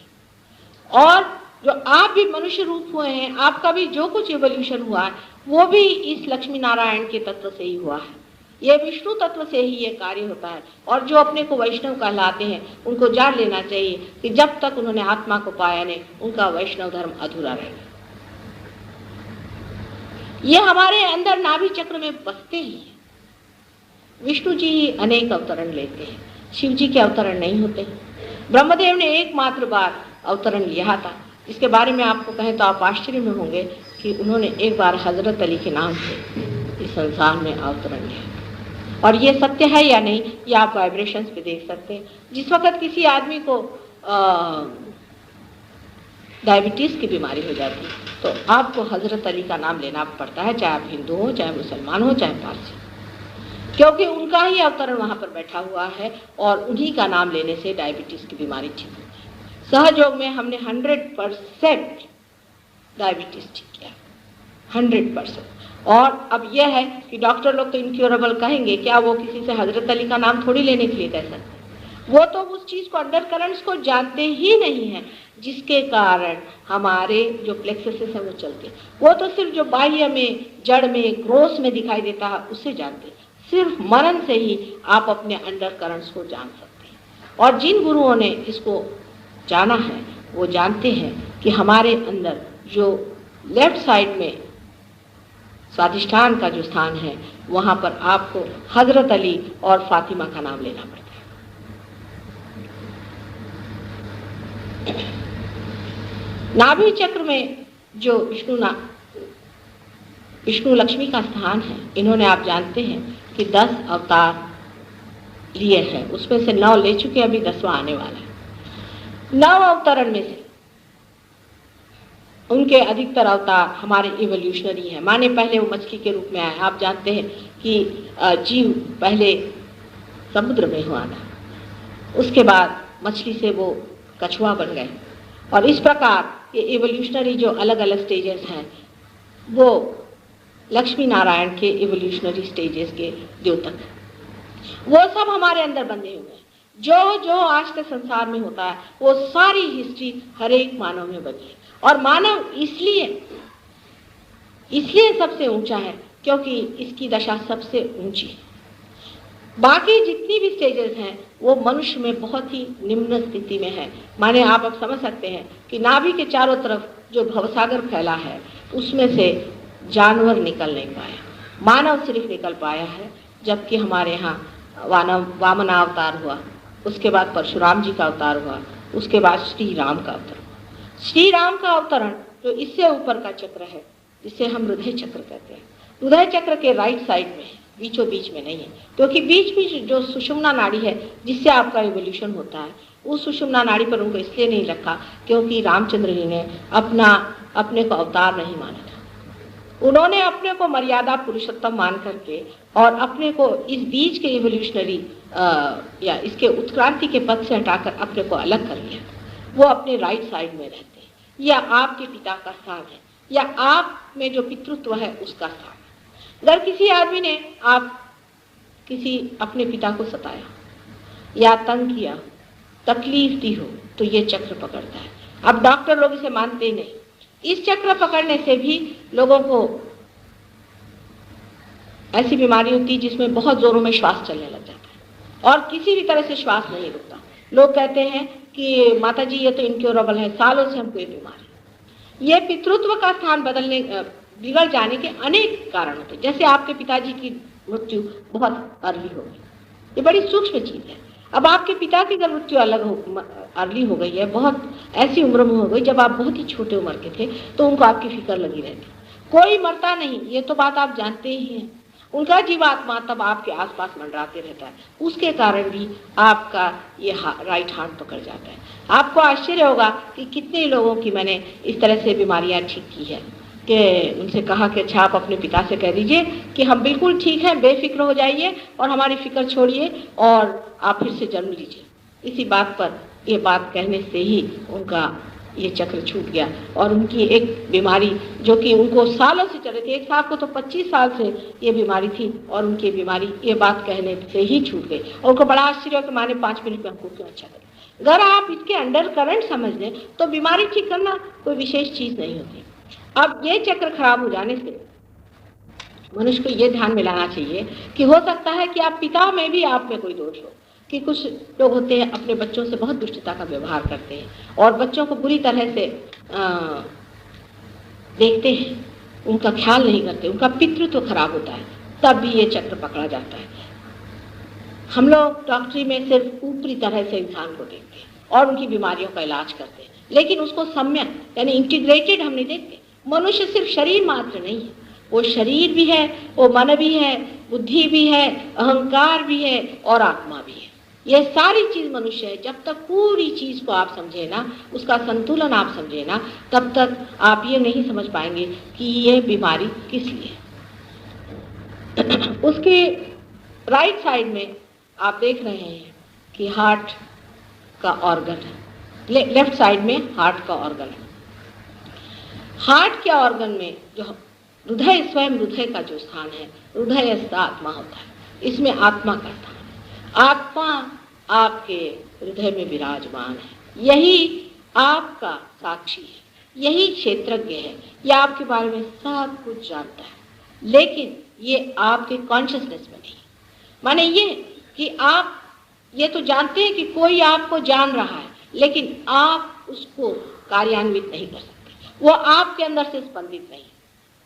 और जो आप भी मनुष्य रूप हुए हैं, आपका भी जो कुछ एवोल्यूशन हुआ है वो भी इस लक्ष्मी नारायण के तत्व से ही हुआ है। ये विष्णु तत्व से ही ये कार्य होता है। और जो अपने को वैष्णव कहलाते हैं उनको जान लेना चाहिए कि जब तक उन्होंने आत्मा को पाया नहीं, उनका वैष्णव धर्म अधूरा रहेगा। ये हमारे अंदर नाभि चक्र में बसते ही हैं। विष्णु जी अनेक अवतरण लेते हैं, शिव जी के अवतरण नहीं होते। ब्रह्मदेव ने एकमात्र बार अवतरण लिया था। इसके बारे में आपको कहें तो आप आश्चर्य में होंगे कि उन्होंने एक बार हजरत अली के नाम से इस संसार में अवतरण है। और ये सत्य है या नहीं, ये आप वाइब्रेशंस पे देख सकते हैं। जिस वक्त किसी आदमी को डायबिटीज़ की बीमारी हो जाती है तो आपको हज़रत अली का नाम लेना पड़ता है, चाहे आप हिंदू हो, चाहे मुसलमान हो, चाहे पारसी, क्योंकि उनका ही अवतरण वहाँ पर बैठा हुआ है और उन्हीं का नाम लेने से डायबिटीज़ की बीमारी ठीक होती है। सहयोग में हमने 100% डायबिटीज़ ठीक किया, 100%। और अब यह है कि डॉक्टर लोग तो इनक्योरेबल कहेंगे, क्या वो किसी से हज़रत अली का नाम थोड़ी लेने के लिए कह सकते हैं? वो तो उस चीज़ को, अंडर करंट्स को जानते ही नहीं है, जिसके कारण हमारे जो प्लेक्सेस है वो चलते। वो तो सिर्फ जो बाह्य में, जड़ में, ग्रोस में दिखाई देता है उससे जानते। सिर्फ मनन से ही आप अपने अंडर करंट्स को जान सकते हैं। और जिन गुरुओं ने इसको जाना है वो जानते हैं कि हमारे अंदर जो लेफ्ट साइड में स्वादिष्ठान का जो स्थान है वहाँ पर आपको हज़रत अली और फातिमा का नाम लेना पड़ता है। नाभि चक्र में जो विष्णु लक्ष्मी का स्थान है, इन्होंने आप जानते हैं कि 10 अवतार लिए हैं, उसमें से 9 ले चुके, अभी 10वां आने वाला है। 9 अवतरण में से उनके अधिकतर अवतार हमारे इवोल्यूशनरी हैं। माने पहले वो मछली के रूप में आए। आप जानते हैं कि जीव पहले समुद्र में हुआ था, उसके बाद मछली से वो कछुआ बन गए, और इस प्रकार ये इवोल्यूशनरी जो अलग अलग स्टेजेस हैं वो लक्ष्मी नारायण के इवोल्यूशनरी स्टेजेस के द्योतक हैं। वो सब हमारे अंदर बंधे हुए हैं। जो जो आज तक संसार में होता है वो सारी हिस्ट्री हर एक मानव में बनी है। और मानव इसलिए सबसे ऊंचा है क्योंकि इसकी दशा सबसे ऊंची है। बाकी जितनी भी स्टेजेस हैं वो मनुष्य में बहुत ही निम्न स्थिति में है। माने आप अब समझ सकते हैं कि नाभि के चारों तरफ जो भवसागर फैला है उसमें से जानवर निकल नहीं पाया, मानव सिर्फ निकल पाया है। जबकि हमारे यहाँ वामन अवतार हुआ, उसके बाद परशुराम जी का अवतार हुआ, उसके बाद श्री राम का अवतरण। श्री राम का अवतरण जो इससे ऊपर का चक्र है जिसे हम हृदय चक्र कहते हैं, हृदय चक्र के राइट साइड में है, बीचों बीच में नहीं है। क्योंकि बीच में जो सुषुम्ना नाड़ी है जिससे आपका इवोल्यूशन होता है, उस सुषुम्ना नाड़ी पर उनको इसलिए नहीं रखा क्योंकि रामचंद्र जी ने अपने को अवतार नहीं माना था। उन्होंने अपने को मर्यादा पुरुषोत्तम मान करके और अपने को इस बीच के इवोल्यूशनरी या इसके उत्क्रांति के पथ से हटाकर अपने को अलग कर लिया। वो अपने राइट साइड में रहते हैं। या आपके पिता का स्थान है, या आप में जो पितृत्व है उसका स्थान है। अगर किसी आदमी ने आप किसी अपने पिता को सताया या तंग किया, तकलीफ दी हो, तो ये चक्र पकड़ता है। अब डॉक्टर लोग इसे मानते ही नहीं। इस चक्र पकड़ने से भी लोगों को ऐसी बीमारी होती है जिसमें बहुत जोरों में श्वास चलने लग जाता है और किसी भी तरह से श्वास नहीं रुकता। लोग कहते हैं कि माता जी ये तो इनक्योरेबल है, सालों से हमको ये बीमारी। ये पितृत्व का स्थान बिगड़ जाने के अनेक कारण होते हैं। जैसे आपके पिताजी की मृत्यु बहुत अर्ली हो गई, ये बड़ी सूक्ष्म चीज है। अब आपके पिता की अगर मृत्यु अर्ली हो गई है, बहुत ऐसी उम्र में हो गई जब आप बहुत ही छोटे उम्र के थे, तो उनको आपकी फिक्र लगी रहती। कोई मरता नहीं, ये तो बात आप जानते ही हैं। उनका जीवात्मा तब आपके आसपास मंडराते रहता है, उसके कारण भी आपका ये राइट हाथ पकड़ जाता है। आपको आश्चर्य होगा कि कितने लोगों की मैंने इस तरह से बीमारियां ठीक की है कि उनसे कहा कि अच्छा आप अपने पिता से कह दीजिए कि हम बिल्कुल ठीक हैं, बेफिक्र हो जाइए और हमारी फिक्र छोड़िए और आप फिर से जन्म लीजिए। इसी बात पर ये बात कहने से ही उनका ये चक्र छूट गया और उनकी एक बीमारी जो कि उनको सालों से चल रही थी, एक साहब को तो 25 साल से ये बीमारी थी और उनकी बीमारी ये बात कहने से ही छूट गई। और उनको बड़ा आश्चर्य कि माने 5 मिनट में हमको क्यों अच्छा लगे। अगर आप इसके अंडर करंट समझ लें तो बीमारी ठीक करना कोई विशेष चीज नहीं होती। अब ये चक्र खराब हो जाने से मनुष्य को ये ध्यान में लाना चाहिए कि हो सकता है कि आप पिता में भी आप में कोई दोष हो। कि कुछ लोग होते हैं अपने बच्चों से बहुत दुष्टता का व्यवहार करते हैं और बच्चों को बुरी तरह से देखते हैं, उनका ख्याल नहीं करते, उनका पितृत्व खराब होता है, तब भी ये चक्र पकड़ा जाता है। हम लोग डॉक्टरी में सिर्फ ऊपरी तरह से इंसान को देखते हैं और उनकी बीमारियों का इलाज करते हैं, लेकिन उसको सम्यक यानी इंटीग्रेटेड हम नहीं देखते। मनुष्य सिर्फ शरीर मात्र नहीं है, वो शरीर भी है, वो मन भी है, बुद्धि भी है, अहंकार भी है और आत्मा भी है। ये सारी चीज मनुष्य है। जब तक पूरी चीज को आप समझे ना, उसका संतुलन आप समझे ना, तब तक आप ये नहीं समझ पाएंगे कि ये बीमारी किस लिए है। उसके राइट साइड में आप देख रहे हैं कि हार्ट का ऑर्गन है, लेफ्ट साइड में हार्ट का ऑर्गन है। हार्ट के ऑर्गन में जो हृदय, स्वयं हृदय का जो स्थान है, हृदय आत्मा होता है, इसमें आत्मा का स्थान है। आत्मा आपके हृदय में विराजमान है, यही आपका साक्षी है, यही क्षेत्रज्ञ है, यह आपके बारे में सब कुछ जानता है, लेकिन ये आपके कॉन्शियसनेस में नहीं। माने ये कि आप ये तो जानते हैं कि कोई आपको जान रहा है, लेकिन आप उसको कार्यान्वित नहीं कर सकते, वो आपके अंदर से स्पंदित नहीं।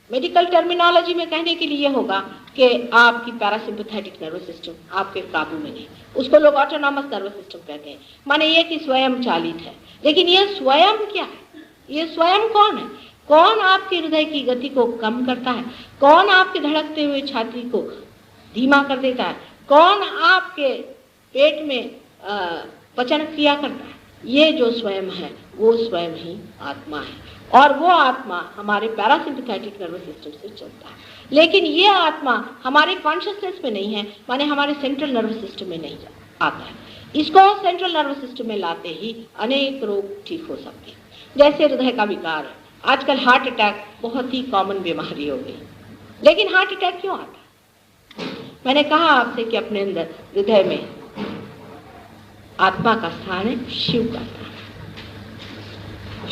मेडिकल टर्मिनोलॉजी में कहने के लिए होगा कि आपकी पैरासिम्पैथेटिक नर्वस सिस्टम आपके काबू में नहीं, उसको लोग ऑटोनॉमस नर्वस सिस्टम कहते हैं। माने ये कि स्वयं चालित है, लेकिन ये स्वयं क्या है? ये स्वयं कौन है? कौन आपके हृदय की गति को कम करता है? कौन आपके धड़कते हुए छाती को धीमा कर देता है? कौन आपके पेट में पचन क्रिया करता है? ये जो स्वयं है वो स्वयं ही आत्मा है, और वो आत्मा हमारे पैरासिम्पैथेटिक नर्वस सिस्टम से चलता है। लेकिन ये आत्मा हमारे कॉन्शियसनेस में नहीं है, माने हमारे सेंट्रल नर्वस सिस्टम में नहीं आता है। इसको सेंट्रल नर्वस सिस्टम में लाते ही अनेक रोग ठीक हो सकते हैं, जैसे हृदय का विकार है। आजकल हार्ट अटैक बहुत ही कॉमन बीमारी हो गई, लेकिन हार्ट अटैक क्यों आता है? मैंने कहा आपसे कि अपने अंदर हृदय में आत्मा का स्थान है, शिव का स्थान है।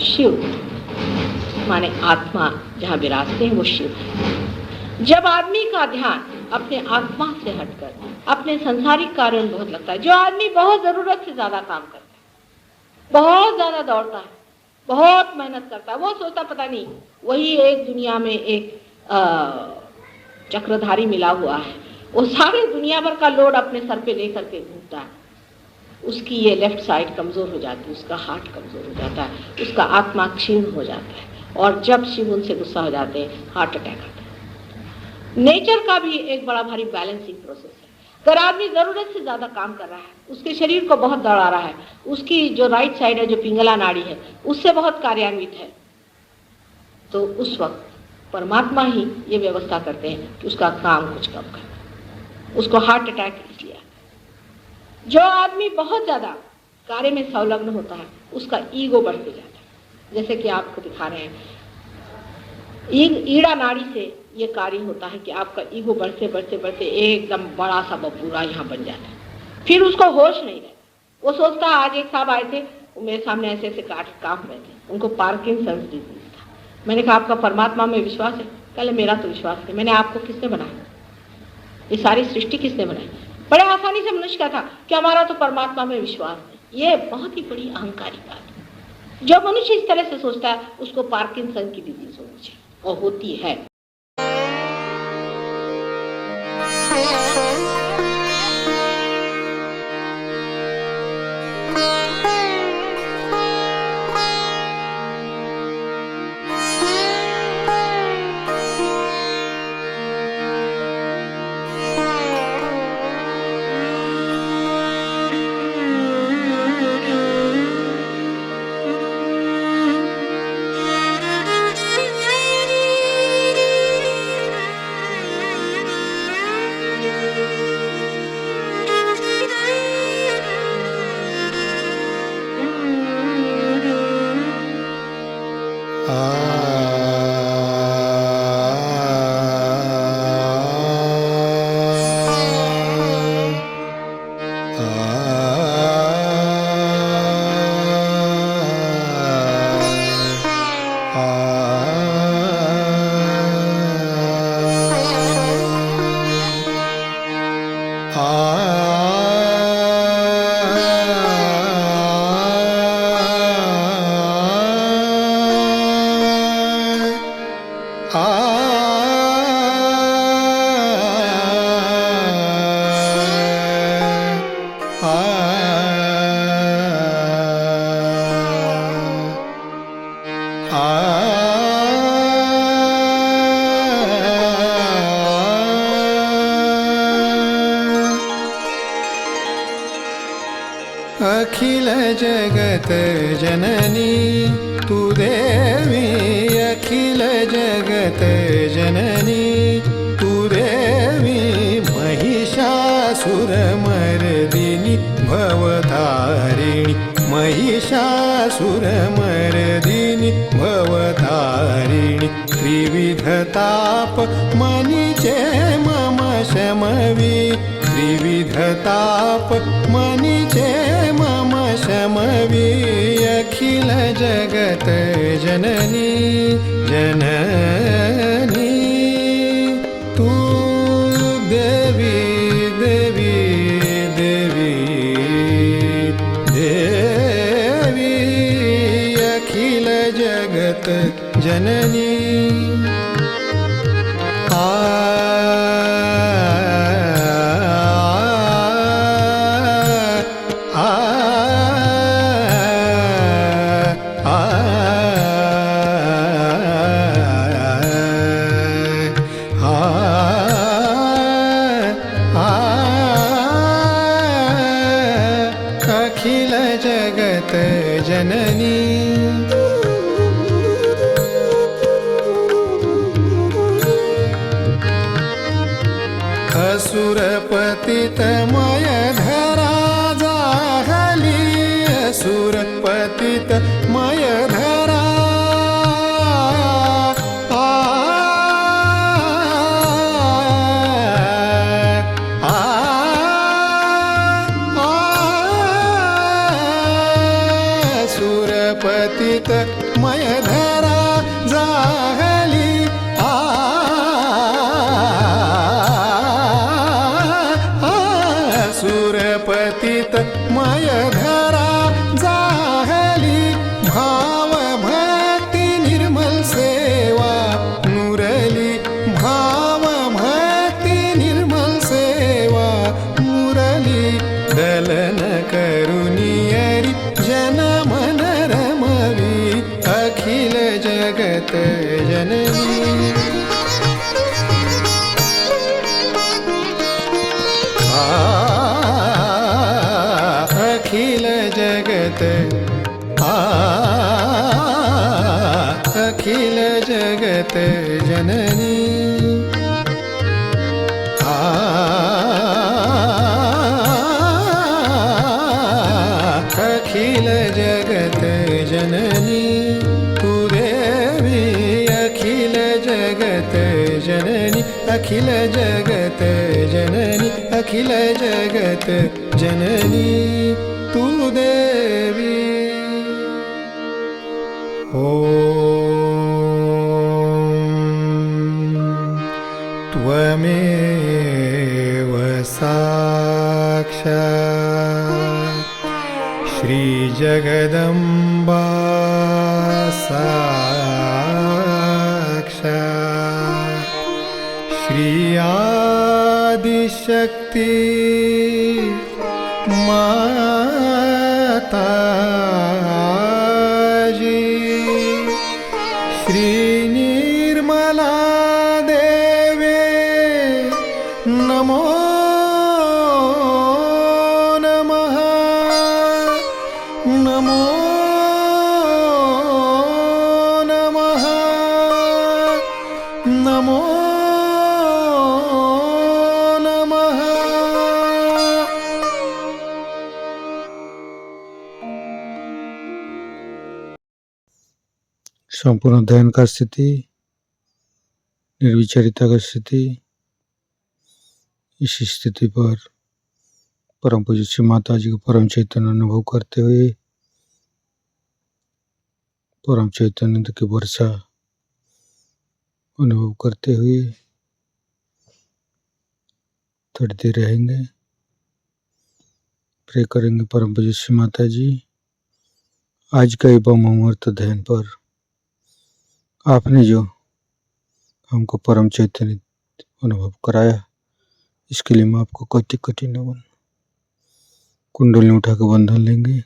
शिव माने आत्मा जहाँ विराजते हैं वो शिव है। जब आदमी का ध्यान अपने आत्मा से हटकर अपने संसारिक कार्यों में बहुत लगता है, जो आदमी बहुत जरूरत से ज्यादा काम करता है, बहुत ज्यादा दौड़ता है, बहुत मेहनत करता है, वो सोचता पता नहीं वही एक दुनिया में एक चक्रधारी मिला हुआ है, वो सारे दुनिया भर का लोड अपने सर पे लेकर के घूमता है, उसकी ये लेफ्ट साइड कमजोर हो जाती है, उसका हार्ट कमजोर हो जाता है, उसका आत्मा क्षीण हो जाता है, और जब शिव उनसे गुस्सा हो जाते हैं हार्ट अटैक आता है। नेचर का भी एक बड़ा भारी बैलेंसिंग प्रोसेस है। अगर आदमी जरूरत से ज्यादा काम कर रहा है, उसके शरीर को बहुत दौड़ा रहा है, उसकी जो राइट साइड है, जो पिंगला नाड़ी है, उससे बहुत कार्यान्वित है, तो उस वक्त परमात्मा ही ये व्यवस्था करते हैं कि उसका काम कुछ कम कर, उसको हार्ट अटैक इसलिए। जो आदमी बहुत ज्यादा कार्य में संलग्न होता है, उसका ईगो बढ़ते जाता है, जैसे कि आपको दिखा रहे हैं। ईड़ा नाड़ी से ये कार्य होता है कि आपका ईगो बढ़ते बढ़ते बढ़ते एकदम बड़ा सा बबूरा यहाँ बन जाता है, फिर उसको होश नहीं रहता। वो सोचता है, आज एक साहब आए थे, वो मेरे सामने ऐसे ऐसे कांप रहे थे, उनको पार्किंसंस डिजीज था। मैंने कहा आपका परमात्मा में विश्वास है? कहले मेरा तो विश्वास है। मैंने आपको किसने बनाया? ये सारी सृष्टि किसने बनाई? बड़े आसानी से मनुष्य का था कि हमारा तो परमात्मा में विश्वास है। ये बहुत ही बड़ी अहंकारी बात है। जो मनुष्य इस तरह से सोचता है उसको पार्किंसन की डिजीज होनी चाहिए, और होती है। अखिल जगत जननी तू देवी, अखिल जगत जननी तू देवी, महिषासुरमर्दिनी भवतारिणी, महिषासुरमर्दिनी भवतारिणी, त्रिविधताप मनीचे मम शमवी, त्रिविधताप मनीचे मम शमवी, अखिल जगत जननी जननी तू देवी देवी देवी देवी, अखिल जगत जननी। अखिल जगत जननी असुर पतितमय धरा जाहली, असुर पतितमय धरा पतित मय धरा जाहली, सुरपतित मय धरा जाहली, भाव भक्ति निर्मल सेवा मुरली, भाव भक्ति निर्मल सेवा मुरली, दलन करुनियरी जन मन रमवी, अखिल जगत जननी। अखिल जगत अखिल जगत जननी, अखिल जगत जननी तू देवी, अखिल जगत जननी, अखिल जगत जननी, अखिल जगत जननी तू देवी। त्वमेव साक्षात् श्रीजगदम्बा साक्षात् श्री आदिशक्ति माताजी, श्री निर्मला देवे नमो नमः, नमो नमः, नमो नमः। संपूर्ण ध्यान का स्थिति, निर्विचारिता का स्थिति, इस स्थिति पर परम पूज्य श्री माता जी को परम चैतन्य अनुभव करते हुए परम चैतन्य की वर्षा अनुभव करते हुए थोड़ी देर रहेंगे। प्रे करेंगे परम पूज्य श्री माता जी, आज का एवं अमृत ध्यान पर आपने जो हमको परम चैतन्य अनुभव कराया, इसके लिए मैं आपको कोटि कोटि नमन। कुंडली उठा के बंधन लेंगे।